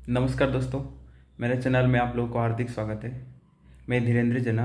नमस्कार दोस्तों, मेरे चैनल में आप लोगों को हार्दिक स्वागत है। मैं धीरेन्द्र जना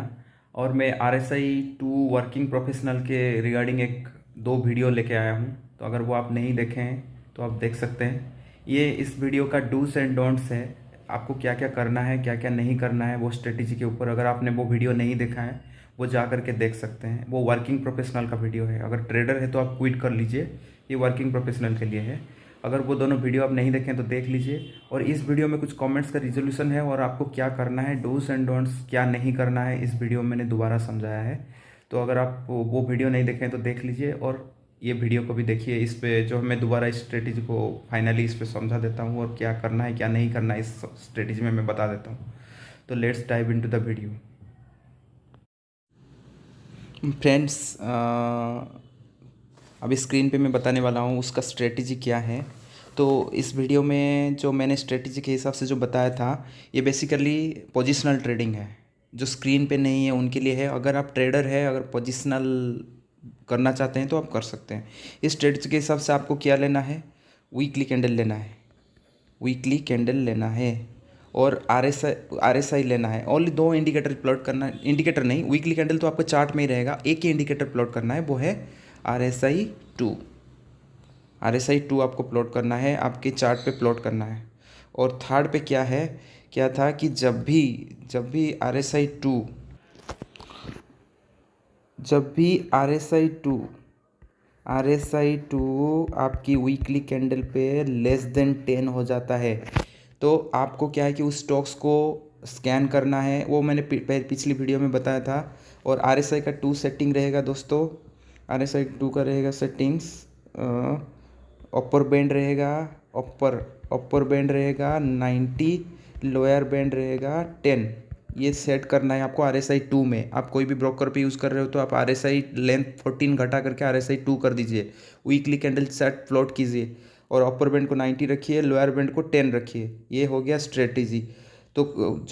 और मैं RSI 2 वर्किंग प्रोफेशनल के रिगार्डिंग एक दो वीडियो लेके आया हूँ। तो अगर वो आप नहीं देखे हैं तो आप देख सकते हैं। ये इस वीडियो का डूज एंड डोंट्स है। आपको क्या क्या करना है, क्या क्या नहीं करना है, वो स्ट्रेटेजी के ऊपर। अगर आपने वो वीडियो नहीं देखा है वो जा करके देख सकते हैं। वो वर्किंग प्रोफेशनल का वीडियो है। अगर ट्रेडर है तो आप क्विट कर लीजिए, ये वर्किंग प्रोफेशनल के लिए है। अगर वो दोनों वीडियो आप नहीं देखें तो देख लीजिए। और इस वीडियो में कुछ कमेंट्स का रिजोल्यूशन है और आपको क्या करना है, डूज एंड डोंट्स क्या नहीं करना है, इस वीडियो में मैंने दोबारा समझाया है। तो अगर आप वो वीडियो नहीं देखें तो देख लीजिए और ये वीडियो को भी देखिए। इस पे जो मैं दोबारा इस स्ट्रेटेजी को फाइनली इस पे समझा देता हूँ और क्या करना है क्या नहीं करना है इस स्ट्रेटेजी में मैं बता देता हूँ। तो let's dive into the video. Friends, अभी स्क्रीन पे मैं बताने वाला हूँ उसका स्ट्रेटेजी क्या है। तो इस वीडियो में जो मैंने स्ट्रेटेजी के हिसाब से जो बताया था, ये बेसिकली पोजिशनल ट्रेडिंग है। जो स्क्रीन पे नहीं है उनके लिए है। अगर आप ट्रेडर है, अगर पोजिशनल करना चाहते हैं तो आप कर सकते हैं। इस स्ट्रेटेजी के हिसाब से आपको क्या लेना है, वीकली कैंडल लेना है, वीकली कैंडल लेना है और आर एस आई लेना है। ओनली दो इंडिकेटर प्लॉट करना है, इंडिकेटर नहीं, वीकली कैंडल तो आपको चार्ट में ही रहेगा। एक ही इंडिकेटर प्लॉट करना है, वो है RSI 2। RSI 2 आपको प्लॉट करना है, आपके चार्ट पे प्लॉट करना है। और थर्ड पे क्या है, क्या था कि जब भी RSI 2 जब भी RSI 2 आपकी वीकली कैंडल पे लेस देन 10 हो जाता है तो आपको क्या है कि उस स्टॉक्स को स्कैन करना है। वो मैंने पिछली वीडियो में बताया था। और RSI 2 सेटिंग रहेगा दोस्तों, RSI 2 का रहेगा सेटिंग्स। अपर बैंड रहेगा, अपर बैंड रहेगा 90, लोअर बैंड रहेगा 10। ये सेट करना है आपको RSI 2 में। आप कोई भी ब्रोकर पे यूज़ कर रहे हो तो आप RSI लेंथ 14 घटा करके RSI 2 कर दीजिए। वीकली कैंडल सेट प्लॉट कीजिए और अपर बैंड को 90 रखिए, लोअर बैंड को 10 रखिए। ये हो गया स्ट्रेटेजी। तो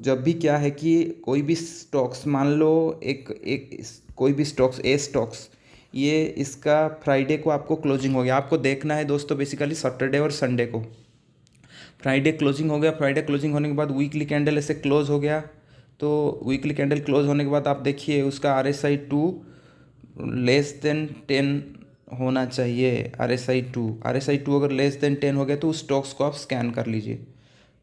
जब भी क्या है कि कोई भी स्टॉक्स, मान लो एक एक कोई भी स्टॉक्स, ए स्टॉक्स, ये इसका फ्राइडे को आपको क्लोजिंग हो गया। आपको देखना है दोस्तों बेसिकली सैटरडे और संडे को। फ्राइडे क्लोजिंग हो गया, फ्राइडे क्लोजिंग होने के बाद वीकली कैंडल ऐसे क्लोज हो गया। तो वीकली कैंडल क्लोज होने के बाद आप देखिए उसका RSI 2 लेस देन 10 होना चाहिए। RSI 2 अगर लेस देन 10 हो गया तो उस स्टॉक्स को आप स्कैन कर लीजिए।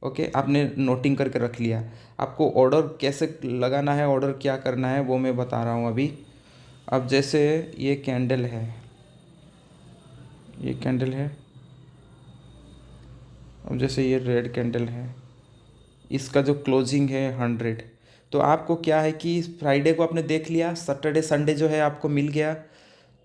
ओके, आपने नोटिंग करके रख लिया। आपको ऑर्डर कैसे लगाना है, ऑर्डर क्या करना है वो मैं बता रहा हूँ अभी। अब जैसे ये कैंडल है, ये कैंडल है, अब जैसे ये रेड कैंडल है, इसका जो क्लोजिंग है 100। तो आपको क्या है कि फ्राइडे को आपने देख लिया, सैटरडे संडे जो है आपको मिल गया।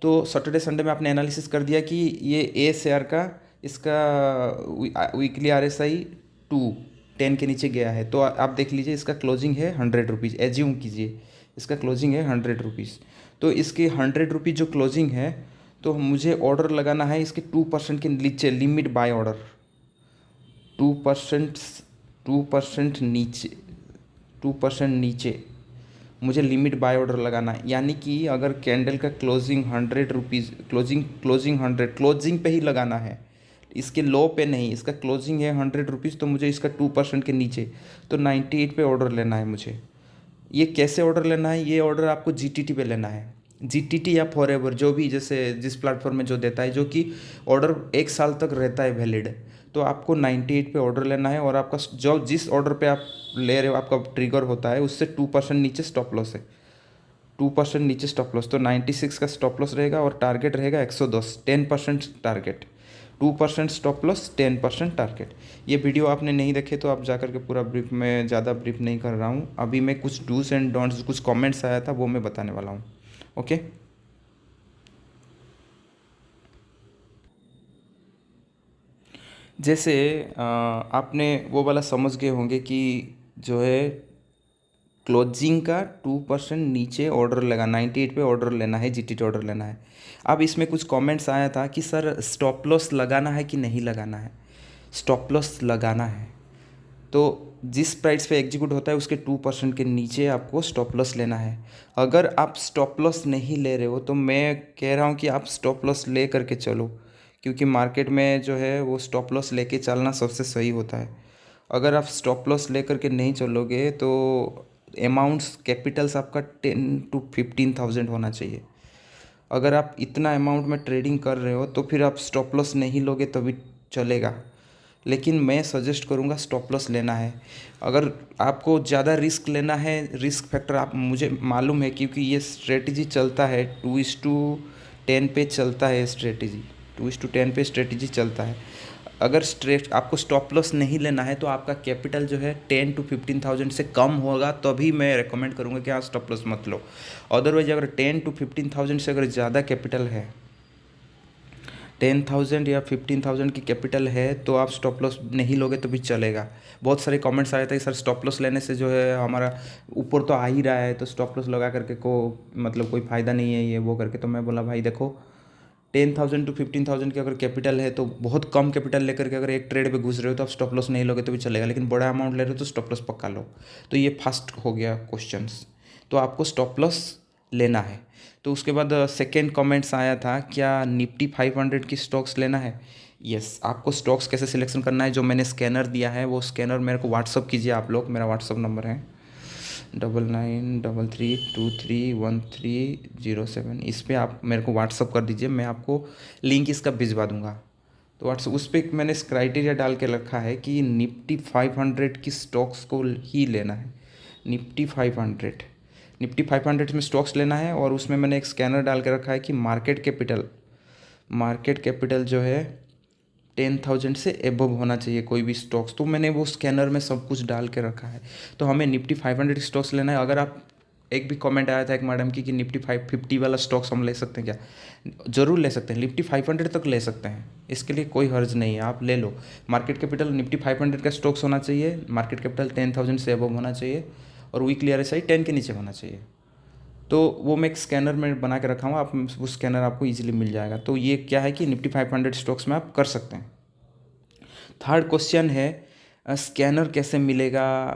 तो सैटरडे संडे में आपने एनालिसिस कर दिया कि ये ए शेयर का, इसका वीकली RSI 2 10 के नीचे गया है। तो आप देख लीजिए इसका क्लोजिंग है 100 रुपीज़। एज्यूम कीजिए इसका क्लोजिंग है 100 रुपीज़। तो इसके 100 रुपीज़ जो क्लोजिंग है, तो मुझे ऑर्डर लगाना है इसके 2% के नीचे, लिमिट बाय ऑर्डर 2%, 2% नीचे, 2% नीचे मुझे लिमिट बाय ऑर्डर लगाना है। यानी कि अगर कैंडल का क्लोजिंग 100 रुपीज़, क्लोजिंग 100, क्लोजिंग पे ही लगाना है, इसके लो पे नहीं। इसका क्लोजिंग है 100 रुपीज़ तो मुझे इसका 2% के नीचे, तो 98 पे ऑर्डर लेना है मुझे। ये कैसे ऑर्डर लेना है, ये ऑर्डर आपको GTT पे लेना है। GTT या फॉरएवर, जो भी जैसे जिस प्लेटफॉर्म में जो देता है, जो कि ऑर्डर 1 साल तक रहता है वैलिड। तो आपको 98 पे ऑर्डर लेना है और आपका जो जिस ऑर्डर पे आप ले रहे हो आपका ट्रिगर होता है उससे 2% नीचे स्टॉप लॉस है। 2% नीचे स्टॉप लॉस, तो 96 का स्टॉप लॉस रहेगा और टारगेट रहेगा 110, 10% टारगेट। 2% stop loss, 10% target. ये वीडियो आपने नहीं देखे तो आप जाकर के पूरा ब्रीफ, में ज़्यादा ब्रीफ नहीं कर रहा हूँ। अभी मैं कुछ डूज एंड डोंट्स, कुछ कमेंट्स आया था वो मैं बताने वाला हूँ। ओके, जैसे आपने वो वाला समझ गए होंगे कि जो है क्लोजिंग का 2% नीचे ऑर्डर लगा, 98 पे ऑर्डर लेना है, GTT ऑर्डर लेना है। अब इसमें कुछ कमेंट्स आया था कि सर स्टॉप लॉस लगाना है कि नहीं लगाना है। स्टॉप लॉस लगाना है। तो जिस प्राइस पे एग्जीक्यूट होता है उसके 2% के नीचे आपको स्टॉप लॉस लेना है। अगर आप स्टॉप लॉस नहीं ले रहे हो तो मैं कह रहा हूँ कि आप स्टॉप लॉस ले करके चलो, क्योंकि मार्केट में जो है वो स्टॉप लॉस लेके चलना सबसे सही होता है। अगर आप स्टॉप लॉस लेकर के नहीं चलोगे तो अमाउंट्स कैपिटल्स आपका 10 to 15,000 होना चाहिए। अगर आप इतना अमाउंट में ट्रेडिंग कर रहे हो तो फिर आप स्टॉप लॉस नहीं लोगे तभी चलेगा। लेकिन मैं सजेस्ट करूँगा स्टॉप लॉस लेना है। अगर आपको ज़्यादा रिस्क लेना है, रिस्क फैक्टर आप मुझे मालूम है क्योंकि ये स्ट्रेटजी चलता है 2:10 पे चलता है स्ट्रेटजी, 2:10 पे स्ट्रेटजी चलता है। अगर स्ट्रेट आपको स्टॉप लॉस नहीं लेना है तो आपका कैपिटल जो है 10 to 15,000 से कम होगा तभी मैं रेकमेंड करूँगा कि हाँ स्टॉप लॉस मत लो। अदरवाइज अगर 10 to 15,000 से अगर ज़्यादा कैपिटल है, 10,000 या 15,000 की कैपिटल है तो आप स्टॉप लॉस नहीं लोगे तो भी चलेगा। बहुत सारे कमेंट्स आए थे सर स्टॉप लॉस लेने से जो है हमारा ऊपर तो आ ही रहा है तो स्टॉप लॉस लगा करके को मतलब कोई फ़ायदा नहीं है ये वो करके। तो मैं बोला भाई देखो 10,000 to 15,000 की अगर कैपिटल है तो बहुत कम कैपिटल लेकर के अगर एक ट्रेड पे घुस रहे हो तो आप स्टॉप लॉस नहीं लोगे तो भी चलेगा। लेकिन बड़ा अमाउंट ले रहे हो तो स्टॉप लॉस पक्का लो। तो ये फर्स्ट हो गया क्वेश्चंस। तो आपको स्टॉप लॉस लेना है। तो उसके बाद सेकेंड कमेंट्स आया था क्या निफ्टी 500 की स्टॉक्स लेना है। यस, आपको स्टॉक्स कैसे सिलेक्शन करना है जो मैंने स्कैनर दिया है वो स्कैनर मेरे को व्हाट्सअप कीजिए आप लोग। मेरा व्हाट्सअप नंबर है 9933231307। इस पर आप मेरे को व्हाट्सअप कर दीजिए, मैं आपको लिंक इसका भिजवा दूंगा। तो व्हाट्सअप उस पर मैंने क्राइटेरिया डाल के रखा है कि निफ्टी 500 की स्टॉक्स को ही लेना है। निफ्टी 500 में स्टॉक्स लेना है और उसमें मैंने एक स्कैनर डाल के रखा है कि मार्केट कैपिटल जो है 10,000 से एबव होना चाहिए कोई भी स्टॉक्स। तो मैंने वो स्कैनर में सब कुछ डाल के रखा है। तो हमें निफ्टी 500 स्टॉक्स लेना है। अगर आप एक भी कमेंट आया था एक मैडम की कि निफ्टी 550 वाला स्टॉक्स हम ले सकते हैं क्या, ज़रूर ले सकते हैं। निफ्टी 500 तक ले सकते हैं, इसके लिए कोई हर्ज नहीं है, आप ले लो। मार्केट कैपिटल निफ्टी 500 का स्टॉक्स होना चाहिए, मार्केट कैपिटल 10,000 से एबव होना चाहिए और वीकली RSI 10 के नीचे होना चाहिए। तो वो मैं एक स्कैनर में बना के रखा हूँ, आप वो स्कैनर आपको ईजिली मिल जाएगा। तो ये क्या है कि निफ्टी 500 स्टॉक्स में आप कर सकते हैं। थर्ड क्वेश्चन है स्कैनर कैसे मिलेगा।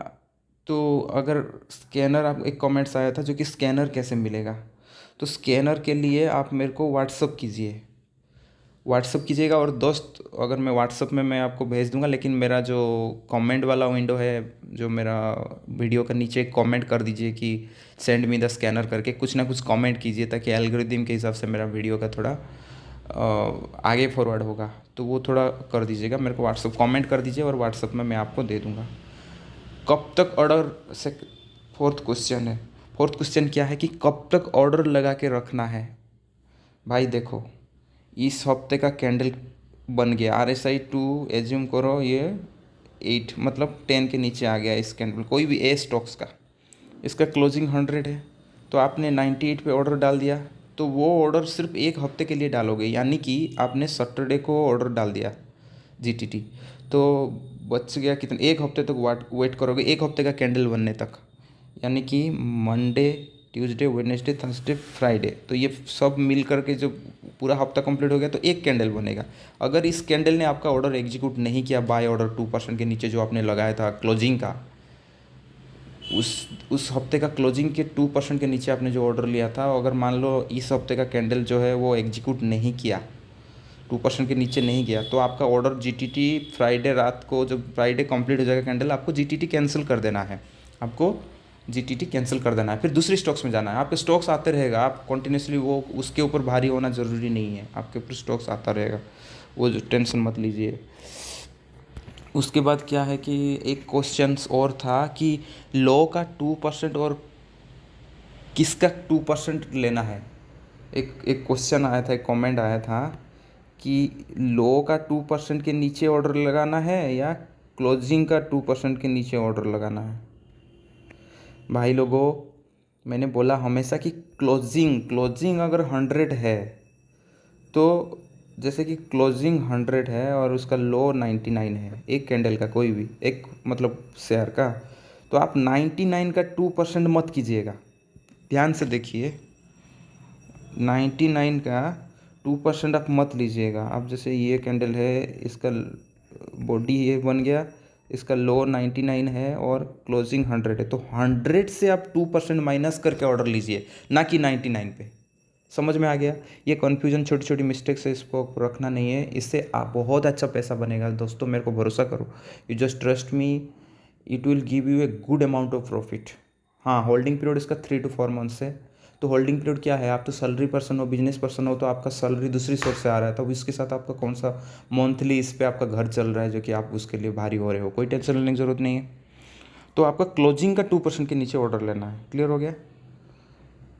तो अगर स्कैनर आप एक कमेंट्स आया था जो कि स्कैनर कैसे मिलेगा, तो स्कैनर के लिए आप मेरे को व्हाट्सअप कीजिएगा। और दोस्त अगर मैं व्हाट्सअप में मैं आपको भेज दूंगा, लेकिन मेरा जो कमेंट वाला विंडो है जो मेरा वीडियो का नीचे एक कमेंट कर दीजिए कि सेंड मी द स्कैनर करके कुछ ना कुछ कमेंट कीजिए ताकि एल्गोरिदम के हिसाब से मेरा वीडियो का थोड़ा आगे फॉरवर्ड होगा। तो वो थोड़ा कर दीजिएगा, मेरे को व्हाट्सअप कमेंट कर दीजिए और व्हाट्सअप में मैं आपको दे दूँगा। कब तक ऑर्डर से फोर्थ क्वेश्चन क्या है कि कब तक ऑर्डर लगा के रखना है। भाई देखो इस हफ्ते का कैंडल बन गया, RSI 2 एज्यूम करो ये 8 मतलब 10 के नीचे आ गया इस कैंडल, कोई भी ए स्टॉक्स का, इसका क्लोजिंग 100 है तो आपने 98 पे ऑर्डर डाल दिया। तो वो ऑर्डर सिर्फ एक हफ्ते के लिए डालोगे, यानी कि आपने सैटरडे को ऑर्डर डाल दिया GTT, तो बच गया कितना, एक हफ्ते तक वेट करोगे, एक हफ्ते का कैंडल बनने तक, यानी कि Monday Tuesday Wednesday Thursday Friday, तो ये सब मिल करके जो पूरा हफ्ता कंप्लीट हो गया तो एक कैंडल बनेगा। अगर इस कैंडल ने आपका ऑर्डर एग्जीक्यूट नहीं किया, बाय ऑर्डर 2% के नीचे जो आपने लगाया था क्लोजिंग का, उस हफ्ते का क्लोजिंग के 2% के नीचे आपने जो ऑर्डर लिया था, अगर मान लो इस हफ्ते का कैंडल जो है वो एग्जीक्यूट नहीं किया, 2% के नीचे नहीं गया, तो आपका ऑर्डर GTT फ्राइडे रात को, जब फ्राइडे कंप्लीट हो जाएगा कैंडल, आपको GTT कैंसिल कर देना है, फिर दूसरी स्टॉक्स में जाना है। आपके स्टॉक्स आते रहेगा, आप कंटिन्यूसली वो उसके ऊपर भारी होना ज़रूरी नहीं है, आपके ऊपर स्टॉक्स आता रहेगा, वो जो टेंशन मत लीजिए। उसके बाद क्या है कि एक क्वेश्चन और था कि लो का 2% और किसका 2% लेना है। एक क्वेश्चन आया था, एक कमेंट आया था कि लो का 2% के नीचे ऑर्डर लगाना है या क्लोजिंग का 2% के नीचे ऑर्डर लगाना है। भाई लोगों मैंने बोला हमेशा कि क्लोजिंग अगर 100 है, तो जैसे कि क्लोजिंग 100 है और उसका लो 99 है, एक कैंडल का, कोई भी एक मतलब शेयर का, तो आप 99 का 2% मत कीजिएगा। ध्यान से देखिए, 99 का 2% आप मत लीजिएगा। अब जैसे ये कैंडल है, इसका बॉडी ये बन गया, इसका लो 99 है और क्लोजिंग 100 है, तो 100 से आप 2% माइनस करके ऑर्डर लीजिए, ना कि 99 पे। समझ में आ गया? ये कन्फ्यूजन छोटी छोटी मिस्टेक से इसको रखना नहीं है, इससे आप बहुत अच्छा पैसा बनेगा दोस्तों, मेरे को भरोसा करो। You just trust me, it will give U a good amount of profit. हाँ, होल्डिंग पीरियड इसका 3 to 4 मंथ्स है। तो होल्डिंग पीरियड क्या है, आप तो सैलरी पर्सन हो, बिजनेस पर्सन हो, तो आपका सैलरी दूसरी सोर्स से आ रहा है, तब इसके साथ आपका कौन सा मंथली इस पर आपका घर चल रहा है जो कि आप उसके लिए भारी हो रहे हो, कोई टेंशन लेने की ज़रूरत नहीं है। तो आपका क्लोजिंग का 2% के नीचे ऑर्डर लेना है। क्लियर हो गया?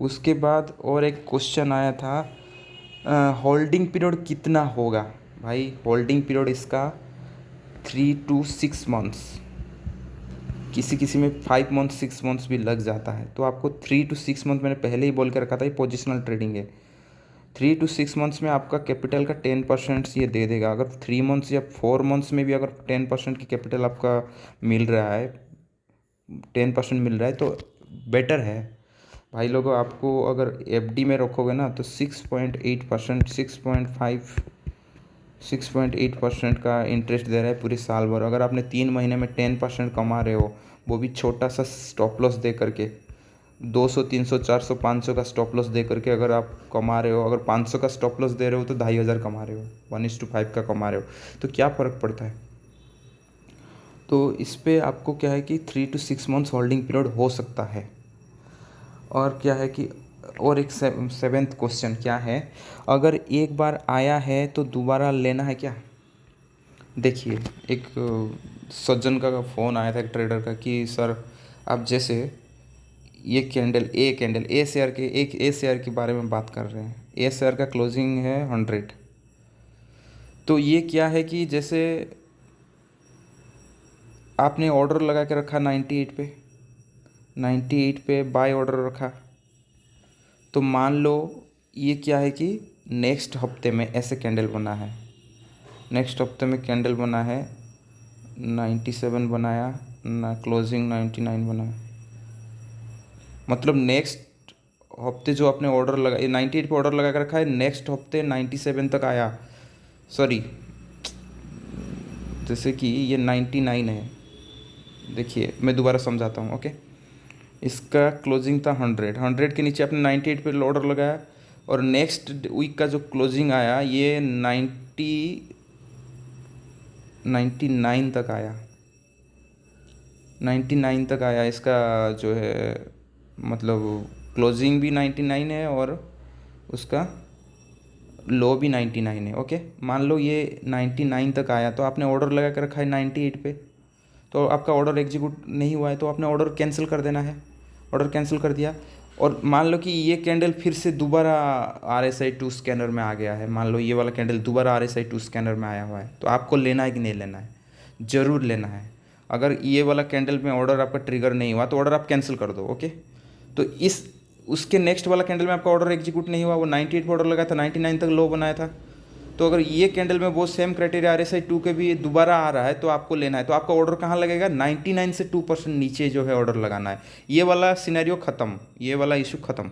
उसके बाद और एक क्वेश्चन आया था, होल्डिंग पीरियड कितना होगा? भाई होल्डिंग पीरियड इसका 3 to 6 मंथ्स, किसी किसी में 5 मंथ्स 6 मंथ्स भी लग जाता है। तो आपको 3 to 6 मंथ मैंने पहले ही बोल के रखा था, ये पोजिशनल ट्रेडिंग है। 3 to 6 मंथ्स में आपका कैपिटल का 10% ये दे देगा। अगर 3 मंथ्स या 4 मंथ्स में भी अगर 10% की कैपिटल आपका मिल रहा है, 10% मिल रहा है तो बेटर है भाई लोगों। आपको अगर एफडी में रखोगे ना तो 6.8%, 6.8% का इंटरेस्ट दे रहा है पूरे साल भर। अगर आपने 3 महीने में 10% कमा रहे हो, वो भी छोटा सा स्टॉप लॉस दे करके, 200 300 400 500 का स्टॉप लॉस दे करके अगर आप कमा रहे हो, अगर 500 का स्टॉप लॉस दे रहे हो तो 2500 कमा रहे हो, 1:5 का कमा रहे हो, तो क्या फ़र्क पड़ता है? तो इस पे आपको क्या है कि 3 to 6 मंथ्स होल्डिंग पीरियड हो सकता है। और क्या है कि और एक 7th क्वेश्चन क्या है, अगर एक बार आया है तो दोबारा लेना है क्या? देखिए, एक सज्जन का फ़ोन आया था एक ट्रेडर का कि सर आप जैसे ये कैंडल ए शेयर के बारे में बात कर रहे हैं। ए शेयर का क्लोजिंग है 100। तो ये क्या है कि जैसे आपने ऑर्डर लगा के रखा 98 पे बाय ऑर्डर रखा, तो मान लो ये क्या है कि नेक्स्ट हफ्ते में ऐसे कैंडल बना है, नेक्स्ट हफ्ते में कैंडल बना है 97 बनाया ना, क्लोजिंग 99 बनाया, मतलब नेक्स्ट हफ्ते जो आपने ऑर्डर लगा, ये 98 पे ऑर्डर लगा के रखा है, नेक्स्ट हफ्ते 97 तक आया। सॉरी, जैसे कि ये 99 है, देखिए मैं दोबारा समझाता हूँ। ओके, इसका क्लोजिंग था 100 के नीचे आपने 98 पे ऑर्डर लगाया, और नेक्स्ट वीक का जो क्लोजिंग आया ये 99 तक आया, 99 तक आया। इसका जो है मतलब क्लोजिंग भी 99 है और उसका लो भी 99 है। ओके, मान लो ये 99 तक आया, तो आपने ऑर्डर लगा कर रखा है 98 पे, तो आपका ऑर्डर एग्जीक्यूट नहीं हुआ है, तो आपने ऑर्डर कैंसिल कर देना है। ऑर्डर कैंसिल कर दिया, और मान लो कि ये कैंडल फिर से दोबारा RSI 2 स्कैनर में आ गया है, मान लो ये वाला कैंडल दोबारा RSI 2 स्कैनर में आया हुआ है, तो आपको लेना है कि नहीं लेना है? ज़रूर लेना है। अगर ये वाला कैंडल में ऑर्डर आपका ट्रिगर नहीं हुआ तो ऑर्डर आप कैंसिल कर दो। ओके, तो इस उसके नेक्स्ट वाला कैंडल में आपका ऑर्डर एग्जीक्यूट नहीं हुआ, वो 98 पर ऑर्डर लगा था, 99 तक लो बनाया था, तो अगर ये कैंडल में वो सेम क्राइटेरिया RSI 2 के भी दोबारा आ रहा है तो आपको लेना है। तो आपका ऑर्डर कहाँ लगेगा? 99 से 2% नीचे जो है ऑर्डर लगाना है। ये वाला सिनेरियो ख़त्म, ये वाला इशू ख़त्म,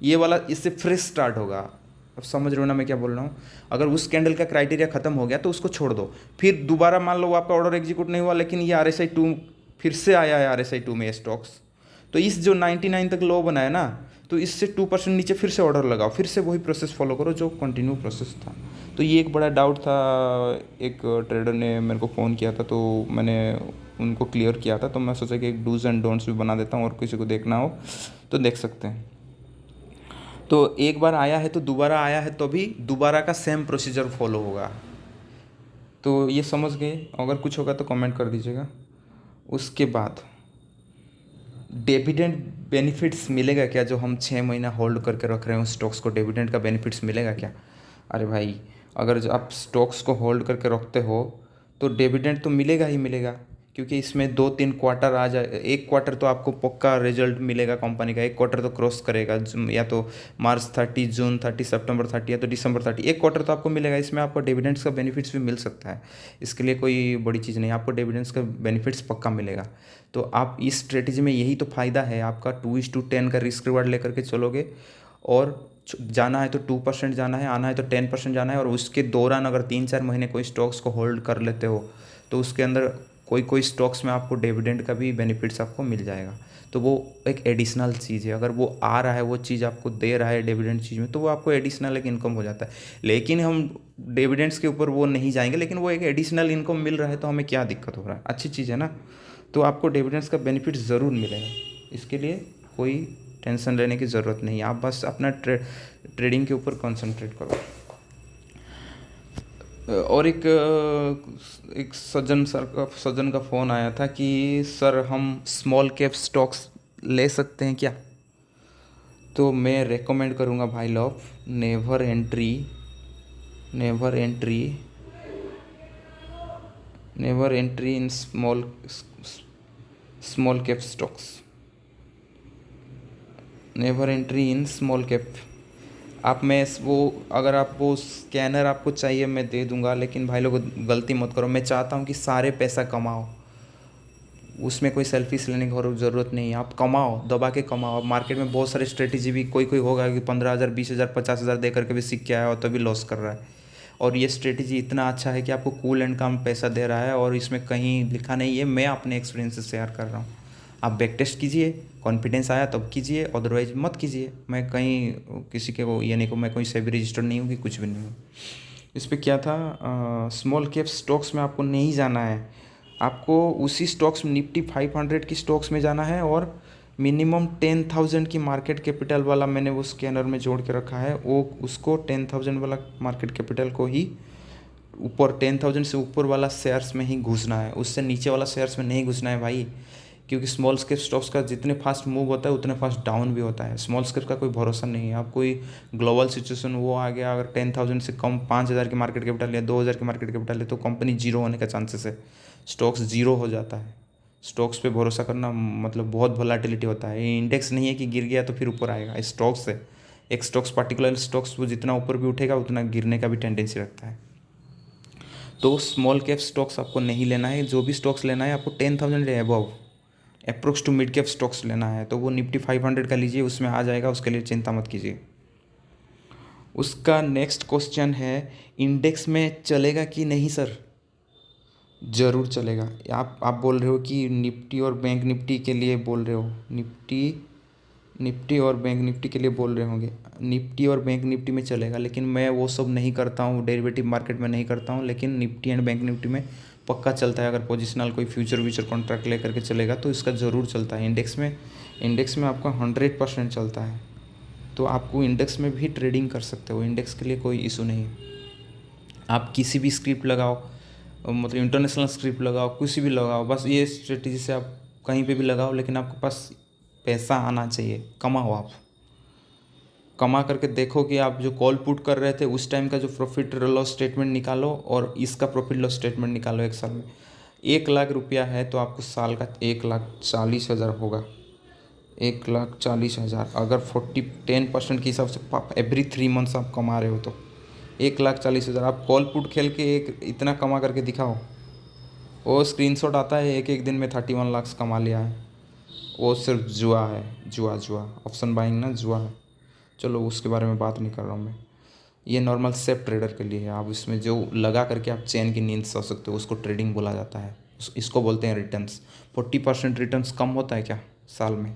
ये वाला इससे फ्रेश स्टार्ट होगा। अब समझ रहे हो ना मैं क्या बोल रहा हूँ? अगर उस कैंडल का क्राइटेरिया ख़त्म हो गया तो उसको छोड़ दो, फिर दोबारा मान लो आपका ऑर्डर एग्जीक्यूट नहीं हुआ, लेकिन ये RSI 2 फिर से आया है, RSI 2 में स्टॉक्स, तो इस जो 99 तक लो बनाया ना, तो इससे 2% नीचे फिर से ऑर्डर लगाओ, फिर से वही प्रोसेस फॉलो करो जो कंटिन्यू प्रोसेस था। तो ये एक बड़ा डाउट था, एक ट्रेडर ने मेरे को फ़ोन किया था, तो मैंने उनको क्लियर किया था। तो मैं सोचा कि एक डूज़ एंड डोंट्स भी बना देता हूँ, और किसी को देखना हो तो देख सकते हैं। तो एक बार आया है तो दोबारा आया है, तो भी दोबारा का सेम प्रोसीजर फॉलो होगा। तो ये समझ गए? अगर कुछ होगा तो कमेंट कर दीजिएगा। उसके बाद डिविडेंड बेनिफिट्स मिलेगा क्या? जो हम 6 महीना होल्ड करके रख रहे हो स्टॉक्स को, डिविडेंड का बेनिफिट्स मिलेगा क्या? अरे भाई, अगर जो आप स्टॉक्स को होल्ड करके रखते हो तो डिविडेंड तो मिलेगा ही मिलेगा, क्योंकि इसमें 2-3 क्वार्टर आ जाए। एक क्वार्टर तो आपको पक्का रिजल्ट मिलेगा कंपनी का, एक क्वार्टर तो क्रॉस करेगा, या तो March 30, June 30, September 30 या तो December 30, एक क्वार्टर तो आपको मिलेगा। इसमें आपको डिविडेंड्स का बेनिफिट्स भी मिल सकता है, इसके लिए कोई बड़ी चीज़ नहीं, आपको डिविडेंड्स का बेनिफिट्स पक्का मिलेगा। तो आप इस स्ट्रेटजी में यही तो फ़ायदा है आपका, 2:10 का रिस्क रिवार्ड लेकर के चलोगे, और जाना है तो 2% जाना है, आना है तो 10% जाना है। और उसके दौरान अगर 3-4 महीने कोई स्टॉक्स को होल्ड कर लेते हो तो उसके अंदर कोई कोई स्टॉक्स में आपको डिविडेंड का भी बेनिफिट्स आपको मिल जाएगा, तो वो एक एडिशनल चीज़ है। अगर वो आ रहा है, वो चीज़ आपको दे रहा है डिविडेंड चीज़ में, तो वो आपको एडिशनल एक इनकम हो जाता है। लेकिन हम डिविडेंड्स के ऊपर वो नहीं जाएंगे, लेकिन वो एक एडिशनल इनकम मिल रहा है तो हमें क्या दिक्कत हो रहा है, अच्छी चीज़ है ना। तो आपको डिविडेंड्स का बेनिफिट ज़रूर मिलेगा, इसके लिए कोई टेंशन लेने की ज़रूरत नहीं है। आप बस अपना ट्रेडिंग के ऊपर कंसंट्रेट करो। और एक सज्जन का फ़ोन आया था कि सर हम स्मॉल कैप स्टॉक्स ले सकते हैं क्या। तो मैं रेकमेंड करूँगा भाई लोग, never entry in small cap stocks, never entry in small cap. आप मैं वो अगर आप वो स्कैनर आपको चाहिए मैं दे दूंगा, लेकिन भाई लोग गलती मत करो। मैं चाहता हूँ कि सारे पैसा कमाओ, उसमें कोई सेल्फिश लेने की ज़रूरत नहीं है। आप कमाओ, दबा के कमाओ। अब मार्केट में बहुत सारी स्ट्रेटेजी भी कोई होगा कि 15,000 20,000 50,000 दे करके भी सीख के आया हो तभी लॉस कर रहा है। और ये स्ट्रेटेजी इतना अच्छा है कि आपको कूल एंड काम पैसा दे रहा है, और इसमें कहीं लिखा नहीं है, मैं अपने एक्सपीरियंस से शेयर कर रहा हूँ। आप बैक टेस्ट कीजिए, कॉन्फिडेंस आया तब कीजिए, अदरवाइज मत कीजिए। मैं कहीं किसी के वो यानी को मैं कोई सेबी रजिस्टर नहीं हूँ कि कुछ भी नहीं हूँ। इस पर क्या था, स्मॉल कैप स्टॉक्स में आपको नहीं जाना है, आपको उसी स्टॉक्स में निफ्टी 500 की स्टॉक्स में जाना है, और मिनिमम 10,000 की मार्केट कैपिटल वाला मैंने वो स्कैनर में जोड़ के रखा है, वो उसको 10,000 वाला मार्केट कैपिटल को ही ऊपर 10,000 से ऊपर वाला शेयर्स में ही घुसना है, उससे नीचे वाला शेयर्स में नहीं घुसना है भाई। क्योंकि स्मॉल स्केप स्टॉक्स का जितने फास्ट मूव होता है उतने फास्ट डाउन भी होता है। स्मॉल स्केप का कोई भरोसा नहीं है। आप कोई ग्लोबल सिचुएशन वो आ गया, अगर 10,000 से कम 5,000 की मार्केट कैपिटल या 2,000 की मार्केट कैपिटल है तो कंपनी जीरो होने का चांसेस है, स्टॉक्स जीरो हो जाता है। स्टॉक्स पे भरोसा करना मतलब बहुत वोलेटिलिटी होता है। ये इंडेक्स नहीं है कि गिर गया तो फिर ऊपर आएगा, स्टॉक्स है। एक स्टॉक्स पर्टिकुलर स्टॉक्स वो जितना ऊपर भी उठेगा उतना गिरने का भी टेंडेंसी रखता है। तो स्मॉल कैप स्टॉक्स आपको नहीं लेना है। जो भी स्टॉक्स लेना है आपको 10,000 above approx to mid cap stocks लेना है, तो वो निफ्टी 500 का लीजिए, उसमें आ जाएगा, उसके लिए चिंता मत कीजिए। उसका नेक्स्ट क्वेश्चन है, इंडेक्स में चलेगा कि नहीं सर। ज़रूर चलेगा। आप बोल रहे हो कि निफ्टी और बैंक निफ्टी के लिए बोल रहे हो, निफ्टी और बैंक निफ्टी के लिए बोल रहे होंगे। निफ्टी और बैंक निफ्टी में चलेगा, लेकिन मैं वो सब नहीं करता हूँ, डेरिवेटिव मार्केट में नहीं करता हूँ, लेकिन निफ्टी एंड बैंक निफ्टी में पक्का चलता है। अगर पोजिशनल कोई फ्यूचर कॉन्ट्रैक्ट लेकर के चलेगा तो इसका ज़रूर चलता है। इंडेक्स में आपका 100% चलता है, तो आपको इंडेक्स में भी ट्रेडिंग कर सकते हो, इंडेक्स के लिए कोई इशू नहीं है। आप किसी भी स्क्रिप्ट लगाओ, मतलब इंटरनेशनल स्क्रिप्ट लगाओ, किसी भी लगाओ, बस ये स्ट्रेटजी से आप कहीं पे भी लगाओ, लेकिन आपके पास पैसा आना चाहिए। कमाओ, आप कमा करके देखो कि आप जो कॉल पुट कर रहे थे उस टाइम का जो प्रॉफिट लॉस स्टेटमेंट निकालो और इसका प्रॉफिट लॉस स्टेटमेंट निकालो। एक साल में 1,00,000 रुपया है तो आपको साल का 1,40,000 होगा। 1,40,000 अगर 10% के हिसाब से एवरी 3 मंथ्स आप कमा रहे हो तो 1,40,000। आप कॉल पुट खेल के एक इतना कमा करके दिखाओ। वो स्क्रीनशॉट आता है एक एक दिन में 31 लाख कमा लिया है, वो सिर्फ जुआ है। जुआ ऑप्शन बाइंग ना, जुआ है। चलो उसके बारे में बात नहीं कर रहा हूँ मैं। ये नॉर्मल सेफ ट्रेडर के लिए है। आप इसमें जो लगा करके आप चैन की नींद सो सकते हो, उसको ट्रेडिंग बोला जाता है। इसको बोलते हैं रिटर्न्स। 40% रिटर्न्स कम होता है क्या साल में?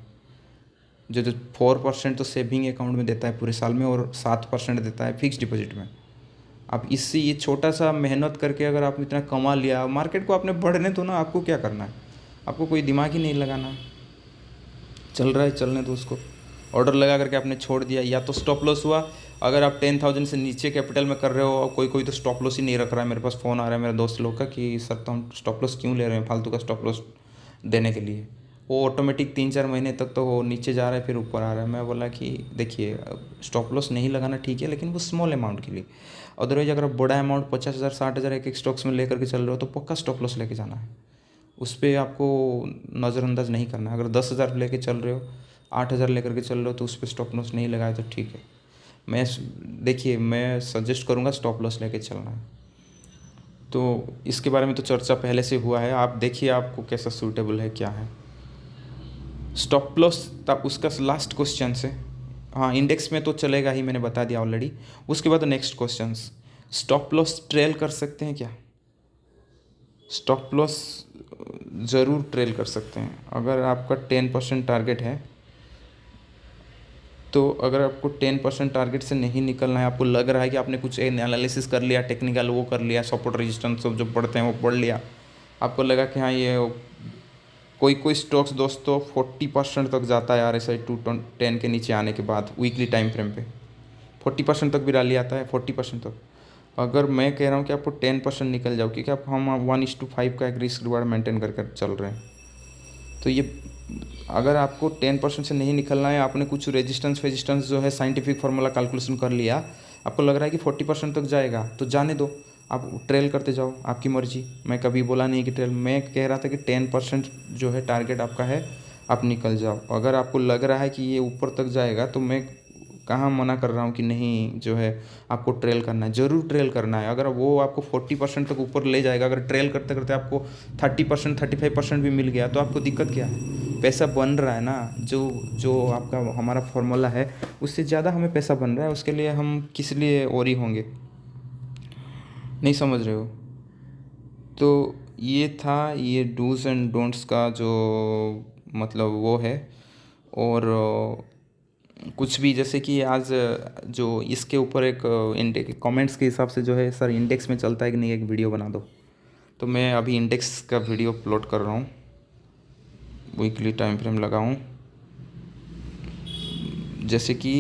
जो 4% तो सेविंग अकाउंट में देता है पूरे साल में, और 7% देता है फिक्स डिपॉजिट में। आप इससे ये छोटा सा मेहनत करके अगर आप इतना कमा लिया, मार्केट को आपने बढ़ने दो ना, आपको क्या करना है? आपको कोई दिमाग ही नहीं लगाना। चल रहा है चलने दो उसको। ऑर्डर लगा करके आपने छोड़ दिया, या तो स्टॉप लॉस हुआ। अगर आप 10,000 से नीचे कैपिटल में कर रहे हो, और कोई तो स्टॉप लॉस ही नहीं रख रहा है। मेरे पास फ़ोन आ रहा है मेरे दोस्त लोग का कि सर तो हम स्टॉप लॉस क्यों ले रहे हैं फालतू का स्टॉप लॉस देने के लिए। वो ऑटोमेटिक 3-4 महीने तक तो वो नीचे जा रहा है, फिर ऊपर आ रहा है। मैं बोला कि देखिए स्टॉप लॉस नहीं लगाना ठीक है, लेकिन वो स्मॉल अमाउंट के लिए। अदरवाइज अगर आप बड़ा अमाउंट 50,000 60,000 एक स्टॉक्स में लेकर के चल रहे हो तो पक्का स्टॉप लॉस लेके जाना है। उस पर आपको नज़रअंदाज नहीं करना है। अगर 10,000 लेके चल रहे हो, 8,000 लेकर के चल रहे हो, तो उस पर स्टॉप लॉस नहीं लगाया तो ठीक है। मैं सजेस्ट करूँगा स्टॉप लॉस लेके चलना है। तो इसके बारे में तो चर्चा पहले से हुआ है, आप देखिए आपको कैसा सूटेबल है, क्या है स्टॉप लॉस। तब उसका लास्ट क्वेश्चन से, हाँ इंडेक्स में तो चलेगा ही, मैंने बता दिया ऑलरेडी। उसके बाद next question, stop loss trail कर सकते हैं क्या? स्टॉप लॉस ज़रूर ट्रेल कर सकते हैं। अगर आपका 10% टारगेट है, तो अगर आपको 10% टारगेट से नहीं निकलना है, आपको लग रहा है कि आपने कुछ एनालिसिस कर लिया, टेक्निकल वो कर लिया, सपोर्ट रेजिस्टेंस सब जो पढ़ते हैं वो पढ़ लिया, आपको लगा कि हाँ ये कोई कोई स्टॉक्स दोस्तों 40% तक जाता है RSI 210 के नीचे आने के बाद वीकली टाइम फ्रेम पे 40% तक भी रैली आता है, 40% तक। अगर मैं कह रहा हूँ कि आपको 10% निकल जाओ, क्योंकि आप हम 1:5 का एक रिस्क रिवार्ड मेंटेन कर चल रहे हैं। तो ये अगर आपको 10% से नहीं निकलना है, आपने कुछ रेजिस्टेंस जो है साइंटिफिक फार्मूला कैलकुलेशन कर लिया, आपको लग रहा है कि 40% तक जाएगा तो जाने दो, आप ट्रेल करते जाओ, आपकी मर्जी। मैं कभी बोला नहीं कि ट्रेल, मैं कह रहा था कि 10% जो है टारगेट आपका है, आप निकल जाओ। अगर आपको लग रहा है कि ये ऊपर तक जाएगा तो मैं कहाँ मना कर रहा हूँ कि नहीं जो है आपको ट्रेल करना है, ज़रूर ट्रेल करना है। अगर वो आपको 40% तक ऊपर ले जाएगा, अगर ट्रेल करते करते आपको 30% 35% भी मिल गया तो आपको दिक्कत क्या है? पैसा बन रहा है ना, जो जो आपका हमारा फॉर्मूला है उससे ज़्यादा हमें पैसा बन रहा है, उसके लिए हम किस लिए ओरी होंगे? नहीं समझ रहे हो? तो ये था, ये डूज़ एंड डोंट्स का जो मतलब वो है। और कुछ भी जैसे कि आज जो इसके ऊपर एक इंडेक्स कमेंट्स के हिसाब से जो है सर इंडेक्स में चलता है कि नहीं, एक वीडियो बना दो। तो मैं अभी इंडेक्स का वीडियो अपलोड कर रहा हूँ, वीकली टाइम फ्रेम लगाऊँ। जैसे कि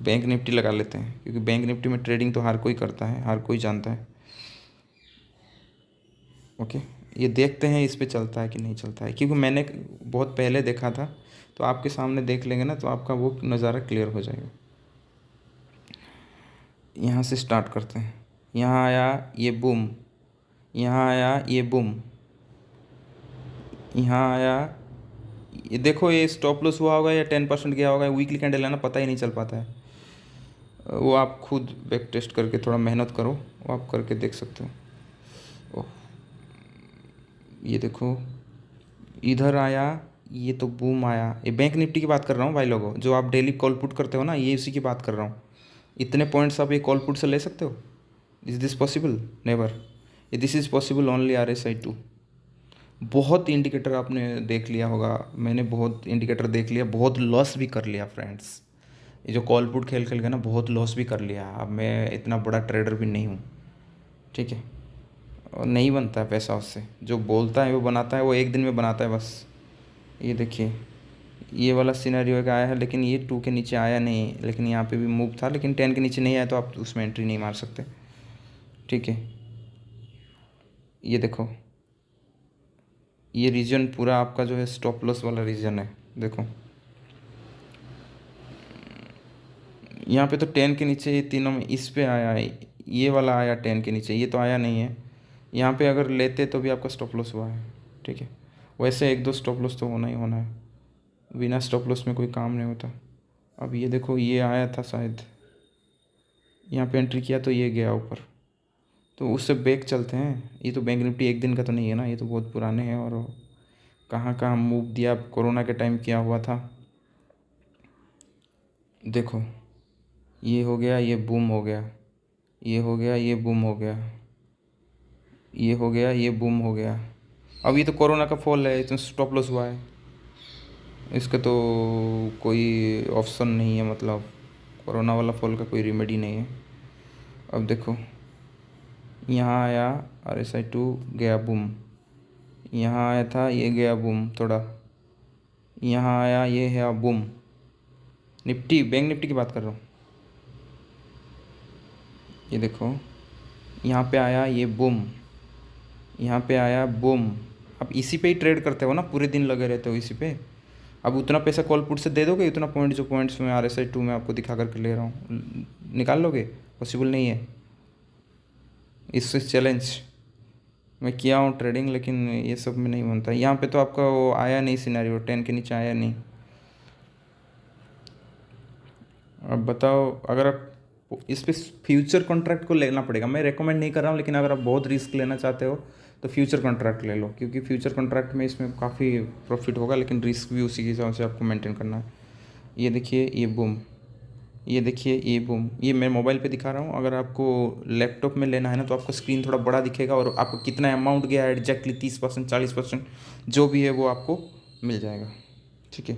बैंक निफ्टी लगा लेते हैं, क्योंकि बैंक निफ्टी में ट्रेडिंग तो हर कोई करता है, हर कोई जानता है। ओके, ये देखते हैं इस पे चलता है कि नहीं चलता है, क्योंकि मैंने बहुत पहले देखा था, तो आपके सामने देख लेंगे ना तो आपका वो नज़ारा क्लियर हो जाएगा। यहाँ से स्टार्ट करते हैं। यहाँ आया ये बूम, यहाँ आया ये बूम, यहाँ आया ये देखो, ये स्टॉप लॉस हुआ होगा या 10% गया होगा, वीकली कैंडल है ना, पता ही नहीं चल पाता है। वो आप खुद बैक टेस्ट करके थोड़ा मेहनत करो, वो आप करके देख सकते हो। ओह, ये देखो इधर आया, ये तो बूम आया। ये बैंक निफ्टी की बात कर रहा हूँ भाई लोगों, जो आप डेली कॉल पुट करते हो ना, ये उसी की बात कर रहा हूँ। इतने पॉइंट्स आप ये कॉल पुट से ले सकते हो? Is this possible? Never. This is possible only RSI 2। बहुत इंडिकेटर आपने देख लिया होगा, मैंने बहुत इंडिकेटर देख लिया, बहुत लॉस भी कर लिया फ्रेंड्स। ये जो कॉल पुट खेल खेल के ना बहुत लॉस भी कर लिया। अब मैं इतना बड़ा ट्रेडर भी नहीं हूँ, ठीक है, और नहीं बनता है पैसा उससे। जो बोलता है वो बनाता है, वो एक दिन में बनाता है बस। ये देखिए, ये वाला सिनेरियो एक आया है, लेकिन ये 2 के नीचे आया नहीं, लेकिन यहाँ पे भी मूव था, लेकिन 10 के नीचे नहीं आया तो आप उसमें एंट्री नहीं मार सकते, ठीक है। ये देखो, ये रीजन पूरा आपका जो है स्टॉप लॉस वाला रीजन है। देखो यहाँ पे तो 10 के नीचे ये तीनों में इस पे आया है, ये वाला आया 10 के नीचे, ये तो आया नहीं है। यहाँ पे अगर लेते तो भी आपका स्टॉप लॉस हुआ है, ठीक है। वैसे 1-2 स्टॉप लॉस तो होना ही होना है, बिना स्टॉप लॉस में कोई काम नहीं होता। अब ये देखो, ये आया था शायद, यहाँ पे एंट्री किया तो ये गया ऊपर, तो उससे बैक चलते हैं। ये तो बैंक निफ्टी एक दिन का तो नहीं है ना, ये तो बहुत पुराने हैं, और कहाँ कहाँ मूव दिया, कोरोना के टाइम किया हुआ था। देखो ये हो गया, ये बूम हो गया, ये हो गया, ये बूम हो गया, ये हो गया, ये बूम हो गया। अब ये तो कोरोना का फॉल है, इसमें स्टॉप लॉस हुआ है, इसका तो कोई ऑप्शन नहीं है, मतलब कोरोना वाला फॉल का कोई रेमेडी नहीं है। अब देखो यहाँ आया RSI 2, गया बूम, यहाँ आया था, ये गया बूम थोड़ा, यहाँ आया, ये है बूम। निफ्टी, बैंक निफ्टी की बात कर रहा हूँ। ये देखो यहाँ पे आया ये बूम, यहाँ पे आया बूम। अब इसी पे ही ट्रेड करते हो ना, पूरे दिन लगे रहते हो इसी पे। अब उतना पैसा कॉल पुट से दे दोगे, उतना पॉइंट जो पॉइंट्स में RSI 2 में आपको दिखा करके ले रहा हूँ, निकाल लोगे? पॉसिबल नहीं है। इससे चैलेंज मैं किया हूँ ट्रेडिंग, लेकिन ये सब में नहीं बनता। यहाँ पे तो आपका वो आया नहीं सिनेरियो, 10 के नीचे आया नहीं। अब बताओ, अगर आप इस पे फ्यूचर कॉन्ट्रैक्ट को लेना पड़ेगा, मैं रेकमेंड नहीं कर रहा हूँ, लेकिन अगर आप बहुत रिस्क लेना चाहते हो तो फ्यूचर कॉन्ट्रैक्ट ले लो, क्योंकि फ्यूचर कॉन्ट्रैक्ट में इसमें काफ़ी प्रॉफिट होगा, लेकिन रिस्क भी उसी के हिसाब से आपको मेंटेन करना है। ये देखिए, ये बूम, ये देखिए, ये बूम, ये मैं मोबाइल पे दिखा रहा हूँ। अगर आपको लैपटॉप में लेना है ना तो आपको स्क्रीन थोड़ा बड़ा दिखेगा और आपको कितना अमाउंट गया है एग्जैक्टली 30%, 40% जो भी है वो आपको मिल जाएगा। ठीक है,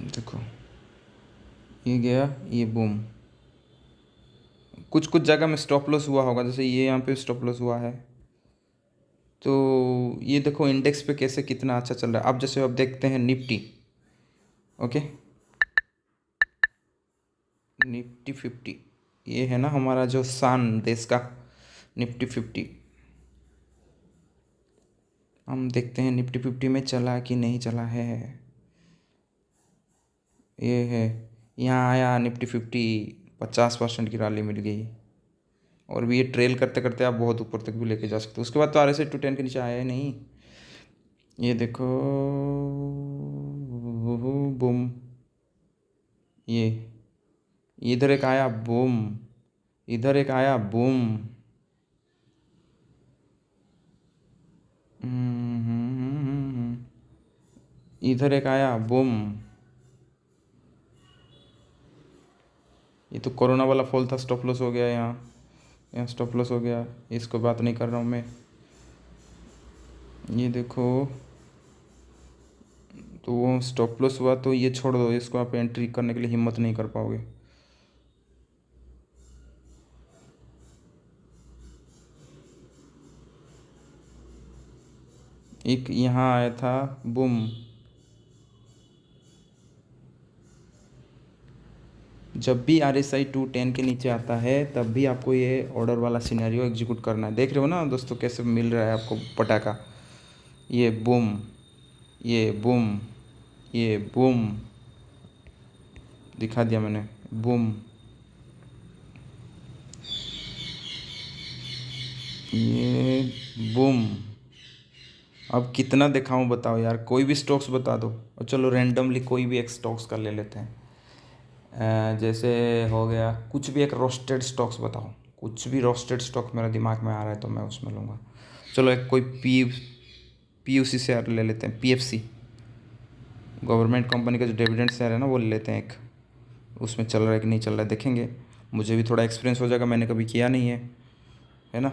देखो ये गया, ये बूम। कुछ कुछ जगह में स्टॉप लॉस हुआ होगा, जैसे ये यहाँ पे स्टॉप लॉस हुआ है। तो ये देखो इंडेक्स पे कैसे कितना अच्छा चल रहा है। अब जैसे अब देखते हैं निफ्टी। ओके, निफ्टी 50, ये है ना हमारा जो शान देश का निफ्टी 50। हम देखते हैं निफ्टी 50 में चला कि नहीं चला है। ये है, यहाँ आया निफ्टी 50, 50% की रैली मिल गई। और भी ये ट्रेल करते करते आप बहुत ऊपर तक भी लेके जा सकते हो। उसके बाद तो RSI 210 के नीचे आया ही नहीं। ये देखो, बूम, ये इधर एक आया बूम, इधर एक आया बूम। इधर एक आया बूम। ये तो कोरोना वाला फॉल था, स्टॉप लॉस हो गया यहाँ, यहाँ स्टॉप लॉस हो गया। इसको बात नहीं कर रहा हूँ मैं। ये देखो, तो वो स्टॉप लॉस हुआ तो ये छोड़ दो, इसको आप एंट्री करने के लिए हिम्मत नहीं कर पाओगे। एक यहाँ आया था बूम। जब भी RSI 210 के नीचे आता है तब भी आपको ये ऑर्डर वाला सिनेरियो एग्जीक्यूट करना है। देख रहे हो ना दोस्तों कैसे मिल रहा है आपको पटाखा। ये बूम, ये बूम, ये बूम, दिखा दिया मैंने, बूम। ये बूम। अब कितना दिखाऊं बताओ यार, कोई भी स्टॉक्स बता दो। और चलो रैंडमली कोई भी एक स्टॉक्स का ले लेते हैं। जैसे हो गया कुछ भी एक रोस्टेड स्टॉक्स बताओ, कुछ भी रोस्टेड स्टॉक मेरे दिमाग में आ रहा है तो मैं उसमें लूँगा। चलो एक कोई PUC शेयर ले लेते हैं, PFC, गवर्नमेंट कंपनी का जो डिविडेंड शेयर है ना वो ले लेते हैं एक। उसमें चल रहा है कि नहीं चल रहा है देखेंगे, मुझे भी थोड़ा एक्सपीरियंस हो जाएगा, मैंने कभी किया नहीं है ना।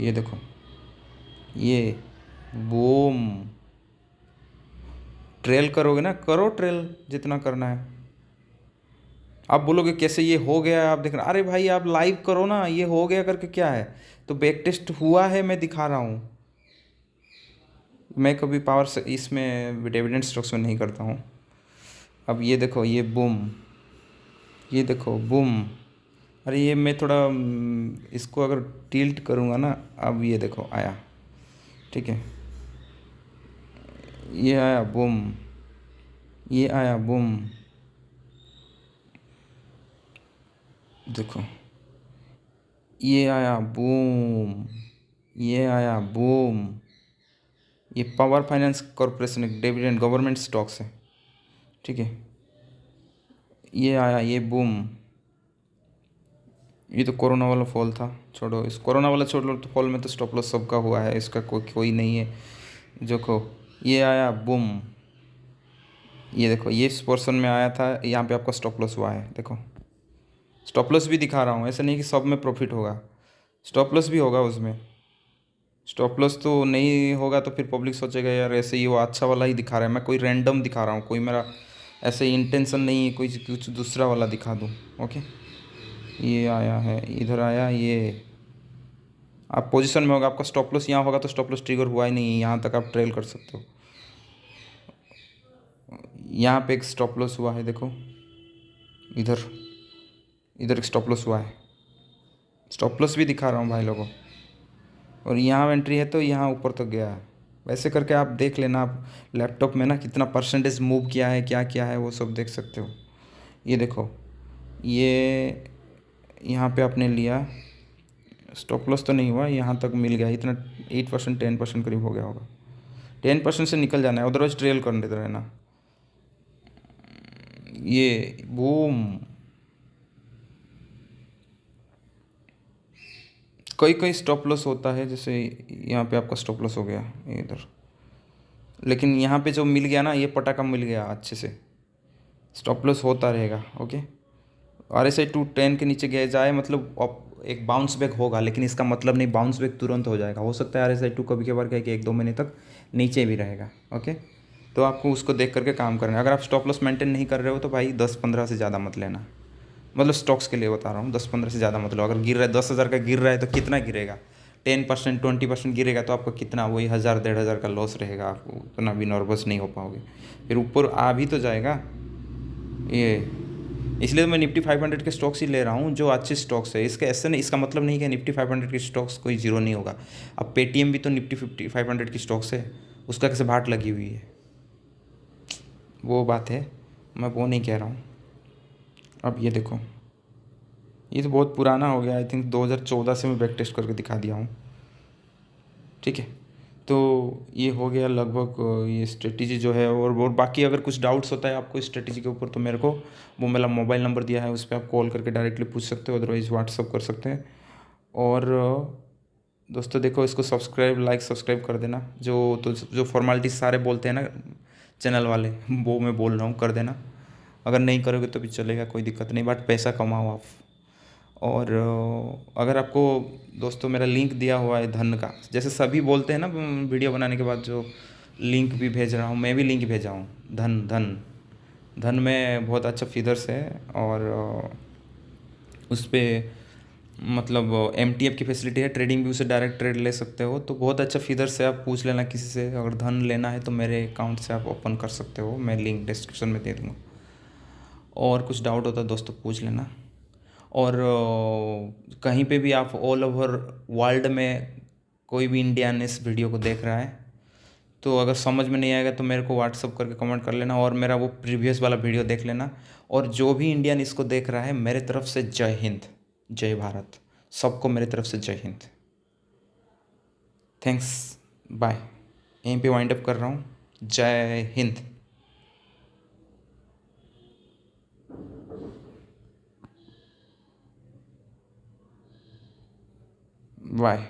ये देखो, ये बूम। ट्रेल करोगे ना, करो ट्रेल जितना करना है। आप बोलोगे कैसे ये हो गया, आप देख रहे, अरे भाई आप लाइव करो ना, ये हो गया करके क्या है। तो बैक टेस्ट हुआ है, मैं दिखा रहा हूँ। मैं कभी पावर से इसमें डिविडेंड स्टॉक्स में नहीं करता हूँ। अब ये देखो, ये बूम, ये देखो बूम। अरे ये मैं थोड़ा इसको अगर टिल्ट करूँगा ना, अब ये देखो आया, ठीक है, ये आया बूम, ये आया बूम। देखो, ये आया बूम, ये आया बूम। ये पावर फाइनेंस कॉरपोरेशन एक डिविडेंड गवर्नमेंट स्टॉक्स है, ठीक है। ये आया, ये बूम। ये तो कोरोना वाला फॉल था, छोड़ो इस कोरोना वाला छोड़ लो। तो फॉल में तो स्टॉप लॉस सबका हुआ है, इसका कोई कोई नहीं है। देखो, ये आया बूम। ये देखो, ये इस पोर्शन में आया था, यहाँ पे आपका स्टॉप लॉस हुआ है। देखो स्टॉप लॉस भी दिखा रहा हूँ, ऐसा नहीं कि सब में प्रॉफिट होगा, स्टॉप लॉस भी होगा उसमें। स्टॉप लॉस तो नहीं होगा तो फिर पब्लिक सोचेगा यार ऐसे ही वो अच्छा वाला ही दिखा रहा है। मैं कोई रैंडम दिखा रहा हूँ, कोई मेरा ऐसे इंटेंशन नहीं है कोई कुछ दूसरा वाला दिखा दूँ। ओके, ये आया है, इधर आया, ये आप पोजीशन में होगा, आपका स्टॉप लॉस यहाँ होगा तो स्टॉप लॉस ट्रिगर हुआ ही नहीं है, यहाँ तक आप ट्रेल कर सकते हो। यहाँ पे एक स्टॉप लॉस हुआ है, देखो इधर, इधर एक स्टॉप लॉस हुआ है, स्टॉप लॉस भी दिखा रहा हूँ भाई लोगों। और यहाँ एंट्री है तो यहाँ ऊपर तक गया है। वैसे करके आप देख लेना, आप लैपटॉप में ना कितना परसेंटेज मूव किया है, क्या किया है, वो सब देख सकते हो। ये देखो, ये यहाँ पे आपने लिया, स्टॉप लॉस तो नहीं हुआ, यहाँ तक मिल गया इतना, 8%, 10% करीब हो गया होगा। 10% से निकल जाना है, अदरवाइज ट्रेल कर देते रहना। ये बूम। कई कई स्टॉप लॉस होता है, जैसे यहाँ पे आपका स्टॉप लॉस हो गया इधर, लेकिन यहाँ पे जो मिल गया ना, ये पटाखा मिल गया अच्छे से। स्टॉप लॉस होता रहेगा। ओके, RSI 210 के नीचे गया जाए मतलब एक बाउंस बैक होगा, लेकिन इसका मतलब नहीं बाउंस बैक तुरंत हो जाएगा। हो सकता है RSI 2 कभी कभार क्या कि 1-2 महीने तक नीचे भी रहेगा। ओके, तो आपको उसको देख करके काम करना है। अगर आप स्टॉप लॉस मेंटेन नहीं कर रहे हो तो भाई 10-15 से ज़्यादा मत लेना। मतलब स्टॉक्स के लिए बता रहा हूँ, 10-15 से ज़्यादा मत लो। अगर गिर रहा है 10,000 का गिर रहा है तो कितना गिरेगा? 10% 20% गिरेगा तो आपको कितना, वही 1,000-1,500 का लॉस रहेगा। आपको उतना भी नर्वस नहीं हो पाओगे। फिर ऊपर आ भी तो जाएगा ये। इसलिए तो मैं निफ्टी 500 के स्टॉक्स ही ले रहा हूँ जो अच्छे स्टॉक्स है। इसके ऐसे नहीं, इसका मतलब नहीं कि निफ्टी 500 के स्टॉक्स कोई जीरो नहीं होगा। अब पेटीएम भी तो निफ्टी 500 की स्टॉक्स है, उसका कैसे भाट लगी हुई है, वो बात है। मैं वो नहीं कह रहा हूँ। अब ये देखो, ये तो बहुत पुराना हो गया। आई थिंक 2014 से मैं बैक टेस्ट करके दिखा दिया हूँ। ठीक है, तो ये हो गया लगभग ये स्ट्रेटेजी जो है। और बाकी अगर कुछ डाउट्स होता है आपको स्ट्रेटेजी के ऊपर तो मेरे को वो मेरा मोबाइल नंबर दिया है, उस पर आप कॉल करके डायरेक्टली पूछ सकते हो, अदरवाइज़ व्हाट्सअप कर सकते हैं। और दोस्तों देखो, इसको सब्सक्राइब कर देना। जो फॉर्मेलिटीज सारे बोलते हैं ना चैनल वाले, वो मैं बोल रहा हूँ, कर देना। अगर नहीं करोगे तो भी चलेगा, कोई दिक्कत नहीं, बट पैसा कमाओ आप। और अगर आपको दोस्तों मेरा लिंक दिया हुआ है धन का, जैसे सभी बोलते हैं ना वीडियो बनाने के बाद, जो लिंक भी भेज रहा हूँ, मैं भी लिंक भेजा हूँ। धन धन धन में बहुत अच्छा फीचर्स है। और उस पर मतलब MTF की फैसिलिटी है, ट्रेडिंग भी, उसे डायरेक्ट ट्रेड ले सकते हो। तो बहुत अच्छा फीचर्स है, आप पूछ लेना किसी से। अगर धन लेना है तो मेरे अकाउंट से आप ओपन कर सकते हो, मैं लिंक डिस्क्रिप्शन में दे दूँगा। और कुछ डाउट होता है दोस्तों पूछ लेना। और कहीं पे भी आप ऑल ओवर वर्ल्ड में कोई भी इंडियन इस वीडियो को देख रहा है तो अगर समझ में नहीं आएगा तो मेरे को व्हाट्सअप करके कमेंट कर लेना, और मेरा वो प्रीवियस वाला वीडियो देख लेना। और जो भी इंडियन इसको देख रहा है, मेरे तरफ से जय हिंद, जय भारत, सबको मेरे तरफ से जय हिंद। Thanks, bye. यहीं पे वाइंड अप कर रहा हूँ। जय हिंद। बाय।